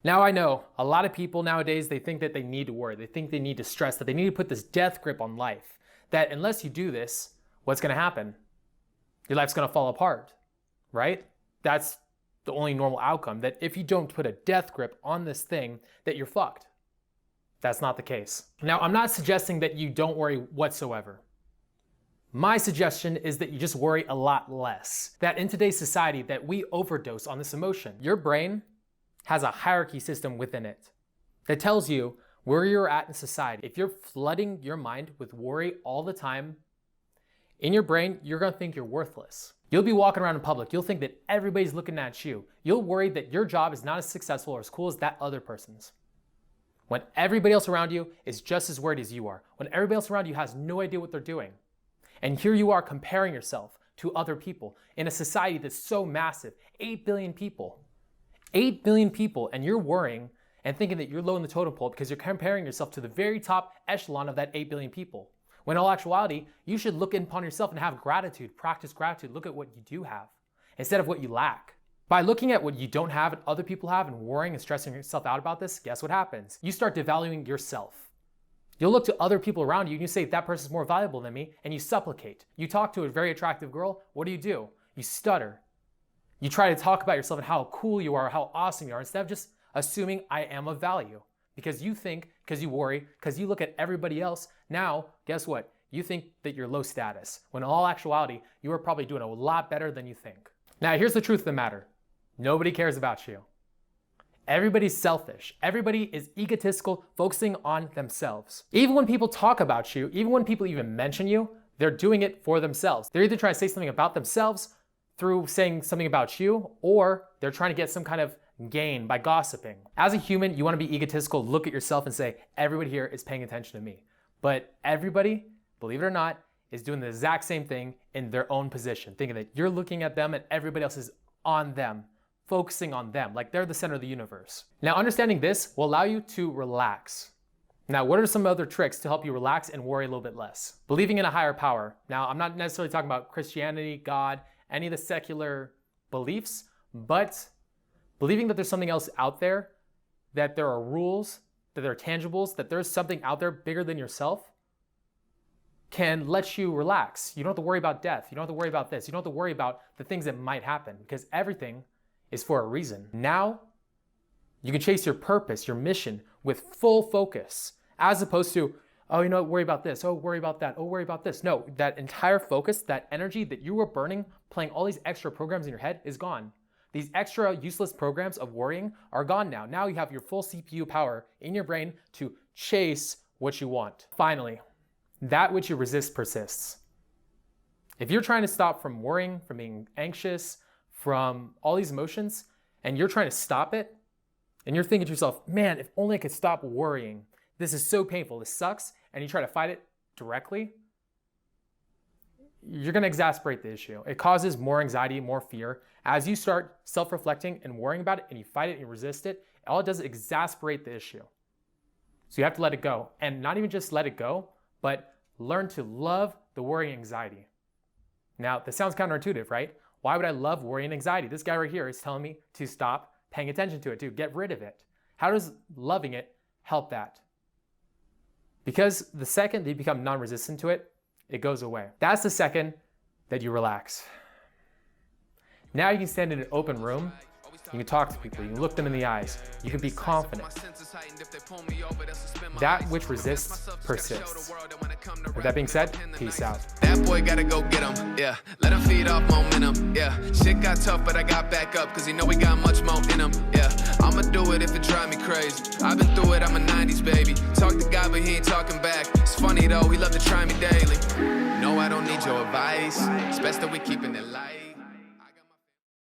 Now I know a lot of people nowadays, they think that they need to worry. They think they need to stress, that they need to put this death grip on life. That unless you do this, what's gonna happen? Your life's gonna fall apart, right? That's the only normal outcome, that if you don't put a death grip on this thing, that you're fucked. That's not the case. Now, I'm not suggesting that you don't worry whatsoever. My suggestion is that you just worry a lot less. That in today's society, that we overdose on this emotion. Your brain has a hierarchy system within it that tells you where you're at in society. If you're flooding your mind with worry all the time, in your brain, you're gonna think you're worthless. You'll be walking around in public, you'll think that everybody's looking at you. You'll worry that your job is not as successful or as cool as that other person's. When everybody else around you is just as worried as you are. When everybody else around you has no idea what they're doing. And here you are comparing yourself to other people in a society that's so massive, 8 billion people. 8 billion people, and you're worrying and thinking that you're low in the totem pole because you're comparing yourself to the very top echelon of that 8 billion people. When in all actuality, you should look upon yourself and have gratitude, practice gratitude, look at what you do have instead of what you lack. By looking at what you don't have and other people have and worrying and stressing yourself out about this, guess what happens? You start devaluing yourself. You'll look to other people around you and you say, that person's more valuable than me, and you supplicate. You talk to a very attractive girl, what do? You stutter. You try to talk about yourself and how cool you are, how awesome you are, instead of just assuming I am of value. Because you think, because you worry, because you look at everybody else, now, guess what? You think that you're low status, when in all actuality, you are probably doing a lot better than you think. Now, here's the truth of the matter. Nobody cares about you. Everybody's selfish. Everybody is egotistical, focusing on themselves. Even when people talk about you, even when people even mention you, they're doing it for themselves. They're either trying to say something about themselves through saying something about you, or they're trying to get some kind of gain by gossiping. As a human, you want to be egotistical, look at yourself and say, everybody here is paying attention to me. But everybody, believe it or not, is doing the exact same thing in their own position, thinking that you're looking at them and everybody else is on them, focusing on them, like they're the center of the universe. Now, understanding this will allow you to relax. Now, what are some other tricks to help you relax and worry a little bit less? Believing in a higher power. Now, I'm not necessarily talking about Christianity, God, any of the secular beliefs, but believing that there's something else out there, that there are rules, that there are tangibles, that there's something out there bigger than yourself, can let you relax. You don't have to worry about death. You don't have to worry about this. You don't have to worry about the things that might happen, because everything is for a reason. Now, you can chase your purpose, your mission with full focus, as opposed to, oh, you know, worry about this, oh, worry about that, oh, worry about this. No, that entire focus, that energy that you were burning, playing all these extra programs in your head is gone. These extra useless programs of worrying are gone now. Now you have your full CPU power in your brain to chase what you want. Finally, that which you resist persists. If you're trying to stop from worrying, from being anxious, from all these emotions, and you're trying to stop it, and you're thinking to yourself, man, if only I could stop worrying. This is so painful, this sucks, and you try to fight it directly, you're gonna exacerbate the issue. It causes more anxiety, more fear. As you start self-reflecting and worrying about it, and you fight it and you resist it, all it does is exacerbate the issue. So you have to let it go. And not even just let it go, but learn to love the worry and anxiety. Now, this sounds counterintuitive, right? Why would I love worry and anxiety? This guy right here is telling me to stop paying attention to it, to get rid of it. How does loving it help that? Because the second that you become non-resistant to it, it goes away. That's the second that you relax. Now you can stand in an open room, you can talk to people, you can look them in the eyes, you can be confident. That which resists persists. With that being said, peace out. That boy gotta go get him, yeah. Let him feed off momentum, yeah. Shit got tough, but I got back up, cause he know we got much more in him, yeah. I'ma do it if it drive me crazy. I've been through it, I'm a 90s baby. Talk to God, but he ain't talking back. It's funny though, he love to try me daily. No, I don't need your advice. It's best that we keeping it light.